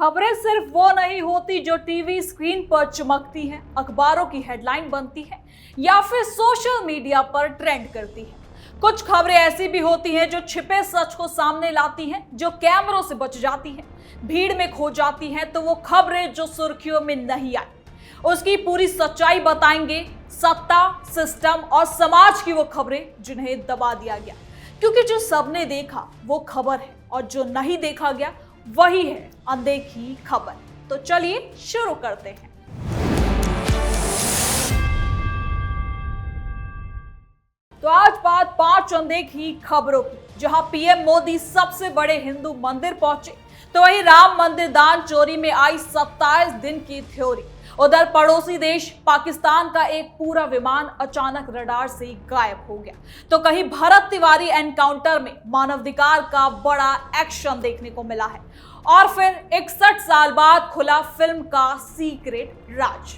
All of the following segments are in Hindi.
खबरें सिर्फ वो नहीं होती जो टीवी स्क्रीन पर चमकती है, अखबारों की हेडलाइन बनती है या फिर सोशल मीडिया पर ट्रेंड करती है। कुछ खबरें ऐसी भी होती हैं जो छिपे सच को सामने लाती हैं, जो कैमरों से बच जाती हैं, भीड़ में खो जाती हैं। तो वो खबरें जो सुर्खियों में नहीं आई, उसकी पूरी सच्चाई बताएंगे। सत्ता, सिस्टम और समाज की वो खबरें जिन्हें दबा दिया गया, क्योंकि जो सबने देखा वो खबर है और जो नहीं देखा गया वही है अनदेखी खबर। तो चलिए शुरू करते हैं। तो आज बात 5 अनदेखी खबरों की, जहां पीएम मोदी सबसे बड़े हिंदू मंदिर पहुंचे, तो वही राम मंदिर दान चोरी में आई 27 दिन की थ्योरी। उधर पड़ोसी देश पाकिस्तान का एक पूरा विमान अचानक रडार से गायब हो गया, तो कहीं भरत तिवारी एनकाउंटर में मानवाधिकार का बड़ा एक्शन देखने को मिला है। और फिर 61 साल बाद खुला फिल्म का सीक्रेट राज।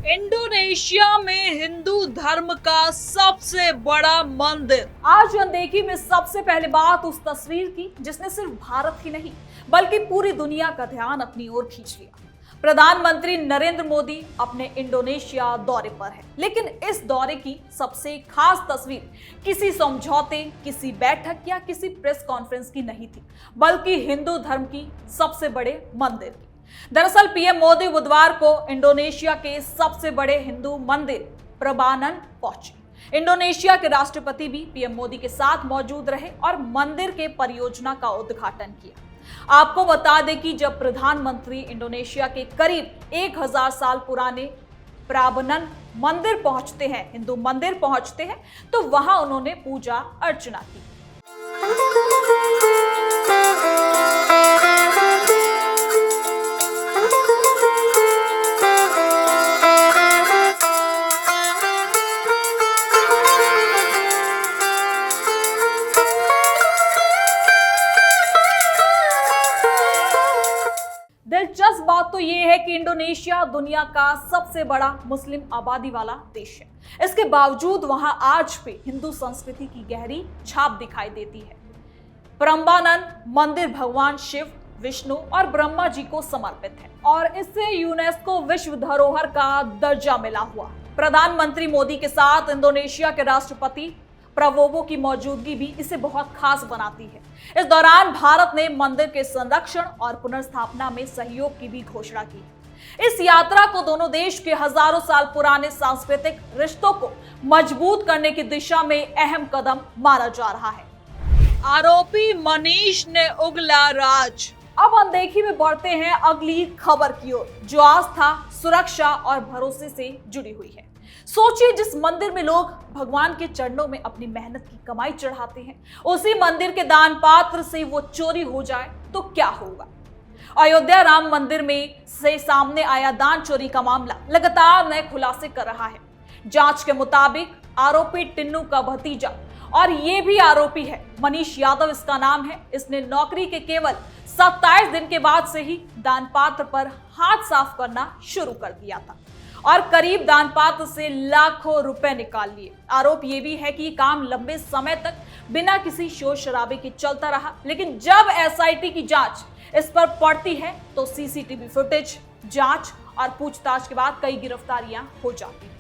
इंडोनेशिया में हिंदू धर्म का सबसे बड़ा मंदिर। आज अनदेखी में सबसे पहले बात उस तस्वीर की जिसने सिर्फ भारत ही नहीं बल्कि पूरी दुनिया का ध्यान अपनी ओर खींच लिया। प्रधानमंत्री नरेंद्र मोदी अपने इंडोनेशिया दौरे पर है, लेकिन इस दौरे की सबसे खास तस्वीर किसी समझौते, किसी बैठक या किसी प्रेस कॉन्फ्रेंस की नहीं थी, बल्कि हिंदू धर्म की सबसे बड़े मंदिर की। दरअसल पीएम मोदी बुधवार को इंडोनेशिया के सबसे बड़े हिंदू मंदिर प्रबानन पहुंचे। इंडोनेशिया के राष्ट्रपति भी पीएम मोदी के साथ मौजूद रहे और मंदिर के परियोजना का उद्घाटन किया। आपको बता दें कि जब प्रधानमंत्री इंडोनेशिया के करीब 1000 साल पुराने प्राबनन मंदिर पहुंचते हैं, हिंदू मंदिर पहुंचते हैं, तो वहां उन्होंने पूजा अर्चना की। दिलचस्प बात तो यह है कि इंडोनेशिया दुनिया का सबसे बड़ा मुस्लिम आबादी वाला देश है। इसके बावजूद वहां आज भी हिंदू संस्कृति की गहरी छाप दिखाई देती है। प्रम्बानन मंदिर भगवान शिव, विष्णु और ब्रह्मा जी को समर्पित है और इससे यूनेस्को विश्व धरोहर का दर्जा मिला हुआ। प्रधानमंत्री मोदी के साथ इंडोनेशिया के राष्ट्रपति प्रबोवो की मौजूदगी भी इसे बहुत खास बनाती है। इस दौरान भारत ने मंदिर के संरक्षण और पुनर्स्थापना में सहयोग की भी घोषणा की। इस यात्रा को दोनों देश के हजारों साल पुराने सांस्कृतिक रिश्तों को मजबूत करने की दिशा में अहम कदम माना जा रहा है। आरोपी मनीष ने उगला राज। अब अनदेखी में बढ़ते हैं अगली खबर की ओर, जो आस्था, सुरक्षा और भरोसे से जुड़ी हुई है। सोचिए, जिस मंदिर में लोग भगवान के चरणों में अपनी मेहनत की कमाई चढ़ाते हैं, उसी मंदिर के दान पात्र से वो चोरी हो जाए तो क्या होगा। अयोध्या राम मंदिर में से सामने आया दान चोरी का मामला लगातार नए खुलासे कर रहा है। जांच के मुताबिक आरोपी टिन्नू का भतीजा और ये भी आरोपी है, मनीष यादव इसका नाम है। इसने नौकरी के केवल 27 दिन के बाद से ही दान पात्र पर हाथ साफ करना शुरू कर दिया था और करीब दान पात्र से लाखों रुपए निकाल लिए। आरोप ये भी है कि ये काम लंबे समय तक बिना किसी शोर शराबे के चलता रहा, लेकिन जब एसआईटी की जांच इस पर पड़ती है तो सीसीटीवी फुटेज, जांच और पूछताछ के बाद कई गिरफ्तारियां हो जाती हैं,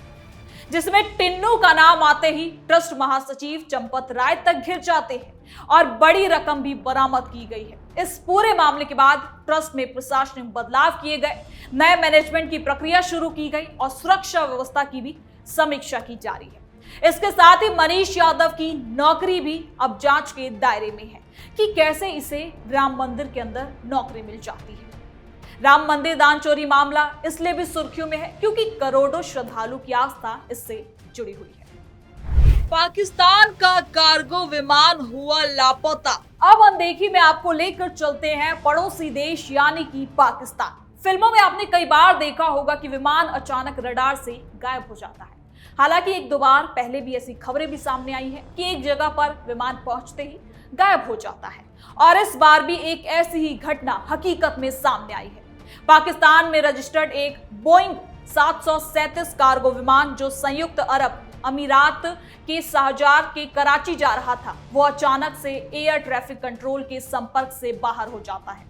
जिसमें टिन्नू का नाम आते ही ट्रस्ट महासचिव चंपत राय तक घिर जाते हैं और बड़ी रकम भी बरामद की गई है। इस पूरे मामले के बाद ट्रस्ट में प्रशासनिक बदलाव किए गए, नए मैनेजमेंट की प्रक्रिया शुरू की गई और सुरक्षा व्यवस्था की भी समीक्षा की जा रही है। इसके साथ ही मनीष यादव की नौकरी भी अब जांच के दायरे में है कि कैसे इसे राम मंदिर के अंदर नौकरी मिल जाती है। राम मंदिर दान चोरी मामला इसलिए भी सुर्खियों में है क्योंकि करोड़ों श्रद्धालु की आस्था इससे जुड़ी हुई है। पाकिस्तान का कार्गो विमान हुआ लापता। अब अनदेखी में आपको लेकर चलते हैं पड़ोसी देश यानी कि पाकिस्तान। फिल्मों में आपने कई बार देखा होगा कि विमान अचानक रडार से गायब हो जाता है। हालांकि 1-2 बार पहले भी ऐसी खबरें भी सामने आई हैं कि एक जगह पर विमान पहुंचते ही गायब हो जाता है, और इस बार भी एक ऐसी ही घटना हकीकत में सामने आई है। पाकिस्तान में रजिस्टर्ड एक बोइंग 737 कार्गो विमान जो संयुक्त अरब अमीरात के शारजाह के कराची जा रहा था, वो अचानक से एयर ट्रैफिक कंट्रोल के संपर्क से बाहर हो जाता है।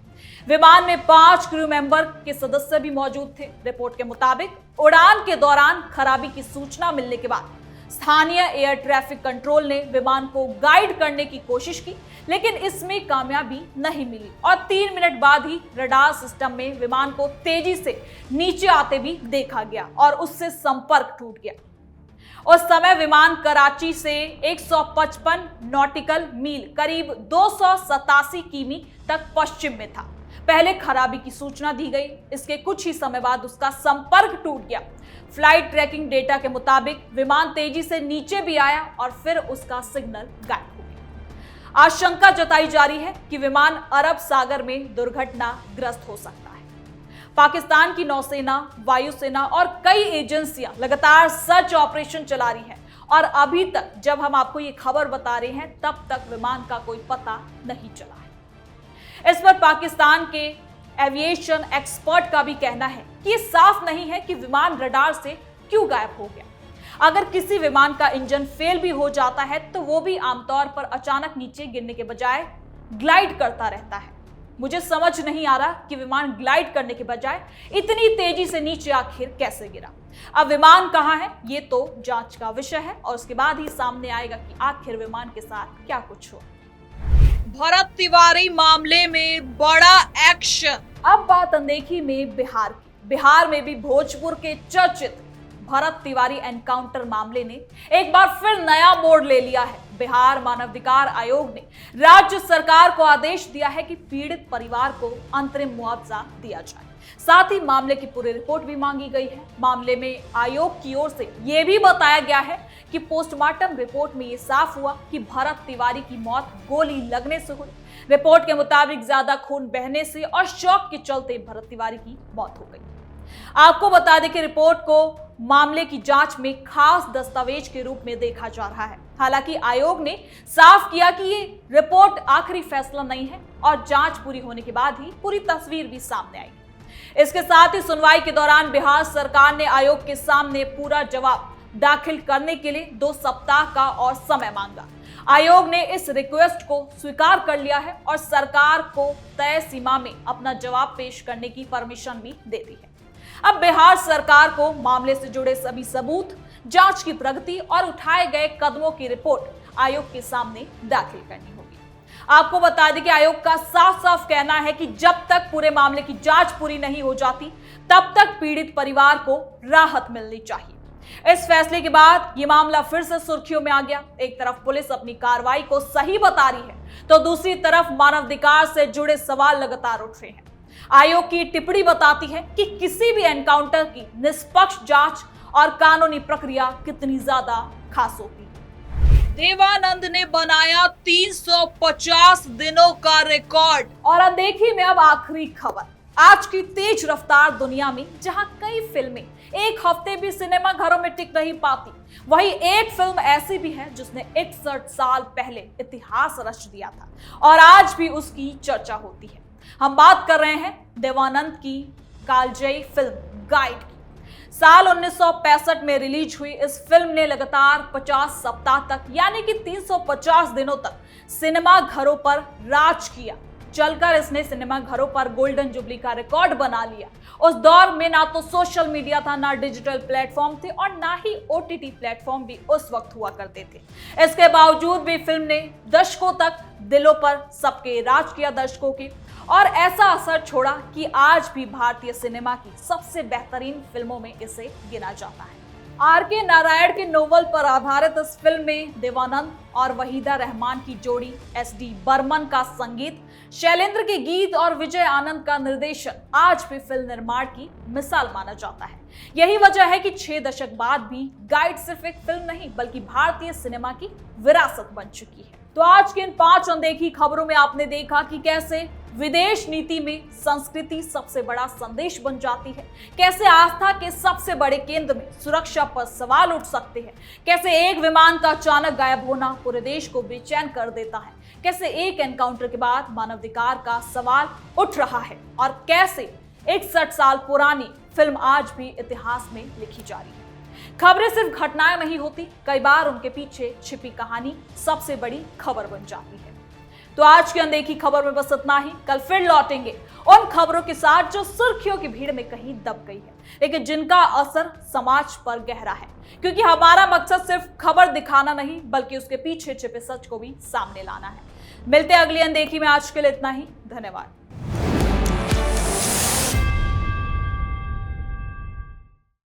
विमान में 5 क्रू मेंबर के सदस्य भी मौजूद थे। रिपोर्ट के मुताबिक उड़ान के दौरान खराबी की सूचना मिलने के बाद स्थानीय एयर ट्रैफिक कंट्रोल ने विमान को गाइड करने की कोशिश की, लेकिन इसमें कामयाबी नहीं मिली और 3 मिनट बाद ही रडार सिस्टम में विमान को तेजी से नीचे आते भी देखा गया और उससे संपर्क टूट गया। उस समय विमान कराची से 155 नॉटिकल मील करीब 287 किमी तक पश्चिम में था। पहले खराबी की सूचना दी गई, इसके कुछ ही समय बाद उसका संपर्क टूट गया। फ्लाइट ट्रैकिंग डेटा के मुताबिक विमान तेजी से नीचे भी आया और फिर उसका सिग्नल गायब हो गया। आशंका जताई जा रही है कि विमान अरब सागर में दुर्घटनाग्रस्त हो सकता है। पाकिस्तान की नौसेना, वायुसेना और कई एजेंसियां लगातार सर्च ऑपरेशन चला रही हैं और अभी तक जब हम आपको ये खबर बता रहे हैं तब तक विमान का कोई पता नहीं चला है। इस पर पाकिस्तान के एविएशन एक्सपर्ट का भी कहना है कि ये साफ नहीं है कि विमान रडार से क्यों गायब हो गया। अगर किसी विमान का इंजन फेल भी हो जाता है तो वो भी आमतौर पर अचानक नीचे गिरने के बजाय ग्लाइड करता रहता है। मुझे समझ नहीं आ रहा कि विमान ग्लाइड करने के बजाय इतनी तेजी से नीचे आखिर कैसे गिरा। अब विमान कहाँ है ये तो जांच का विषय है और उसके बाद ही सामने आएगा कि आखिर विमान के साथ क्या कुछ हुआ। भरत तिवारी मामले में बड़ा एक्शन। अब बात अनदेखी में बिहार की। बिहार में भी भोजपुर के चर्चित भरत तिवारी एनकाउंटर मामले ने एक बार फिर नया मोड़ ले लिया है। बिहार मानवाधिकार आयोग ने राज्य सरकार को आदेश दिया है कि पीड़ित परिवार को अंतरिम मुआवजा दिया जाए। साथ ही मामले की पूरी रिपोर्ट भी मांगी गई है। मामले में आयोग की ओर से यह भी बताया गया है कि पोस्टमार्टम रिपोर्ट में यह साफ हुआ कि भरत तिवारी की मौत गोली लगने से हुई। रिपोर्ट के मुताबिक ज्यादा खून बहने से और शॉक के चलते भरत तिवारी की मौत हो गई। आपको बता दें कि रिपोर्ट को मामले की जांच में खास दस्तावेज के रूप में देखा जा रहा है। हालांकि आयोग ने साफ किया कि ये रिपोर्ट आखिरी फैसला नहीं है और जांच पूरी होने के बाद ही पूरी तस्वीर भी सामने आएगी। इसके साथ ही सुनवाई के दौरान बिहार सरकार ने आयोग के सामने पूरा जवाब दाखिल करने के लिए 2 सप्ताह का और समय मांगा। आयोग ने इस रिक्वेस्ट को स्वीकार कर लिया है और सरकार को तय सीमा में अपना जवाब पेश करने की परमिशन भी दे दी है। अब बिहार सरकार को मामले से जुड़े सभी सबूत, जांच की प्रगति और उठाए गए कदमों की रिपोर्ट आयोग के सामने दाखिल करनी होगी। आपको बता दें कि आयोग का साफ साफ कहना है कि जब तक पूरे मामले की जांच पूरी नहीं हो जाती तब तक पीड़ित परिवार को राहत मिलनी चाहिए। इस फैसले के बाद ये मामला फिर से सुर्खियों में आ गया। एक तरफ पुलिस अपनी कार्रवाई को सही बता रही है तो दूसरी तरफ मानवाधिकार से जुड़े सवाल लगातार उठ रहे हैं। आयोग की टिप्पणी बताती है कि किसी भी एनकाउंटर की निष्पक्ष जांच और कानूनी प्रक्रिया कितनी ज्यादा खास होती है। देवानंद ने बनाया 350 दिनों का रिकॉर्ड। और अनदेखी में अब आखिरी खबर। आज की तेज रफ्तार दुनिया में जहां कई फिल्में एक हफ्ते भी सिनेमा घरों में टिक नहीं पाती, वहीं एक फिल्म ऐसी भी है जिसने 61 साल पहले इतिहास रच दिया था और आज भी उसकी चर्चा होती है। हम बात कर रहे हैं देवानंद की कालजयी फिल्म गाइड की। साल 1965 में रिलीज हुई इस फिल्म ने लगातार 50 सप्ताह तक यानी कि 350 दिनों तक सिनेमा घरों पर राज किया। चलकर इसने सिनेमा घरों पर गोल्डन जुबली का रिकॉर्ड बना लिया। उस दौर में ना तो सोशल मीडिया था, ना डिजिटल प्लेटफॉर्म थे और ना ही ओटीटी प्लेटफॉर्म भी उस वक्त हुआ करते थे। इसके बावजूद भी फिल्म ने दशकों तक दिलों पर सबके राज किया, दर्शकों की, और ऐसा असर छोड़ा कि आज भी भारतीय सिनेमा की सबसे बेहतरीन फिल्मों में इसे गिना जाता है। आर.के. नारायण के नोवेल पर आधारित इस फिल्म में देवानंद और वहीदा रहमान की जोड़ी, एस.डी. बर्मन का संगीत, शैलेंद्र के गीत और विजय आनंद का निर्देशन आज भी फिल्म निर्माण की मिसाल माना जाता है। यही वजह है कि 6 दशक बाद भी गाइड सिर्फ एक फिल्म नहीं बल्कि भारतीय सिनेमा की विरासत बन चुकी है। तो आज के इन 5 अनदेखी खबरों में आपने देखा कि कैसे विदेश नीति में संस्कृति सबसे बड़ा संदेश बन जाती है, कैसे आस्था के सबसे बड़े केंद्र में सुरक्षा पर सवाल उठ सकते हैं, कैसे एक विमान का अचानक गायब होना पूरे देश को बेचैन कर देता है, कैसे एक एनकाउंटर के बाद मानवाधिकार का सवाल उठ रहा है और कैसे 61 साल पुरानी फिल्म आज भी इतिहास में लिखी जा रही है। खबरें सिर्फ घटनाएं नहीं होती, कई बार उनके पीछे छिपी कहानी सबसे बड़ी खबर बन जाती है। तो आज की अनदेखी खबर में बस इतना ही। कल फिर लौटेंगे उन खबरों के साथ जो सुर्खियों की भीड़ में कहीं दब गई है, लेकिन जिनका असर समाज पर गहरा है। क्योंकि हमारा मकसद सिर्फ खबर दिखाना नहीं, बल्कि उसके पीछे छिपे सच को भी सामने लाना है। मिलते हैं अगली अनदेखी में। आज के लिए इतना ही। धन्यवाद।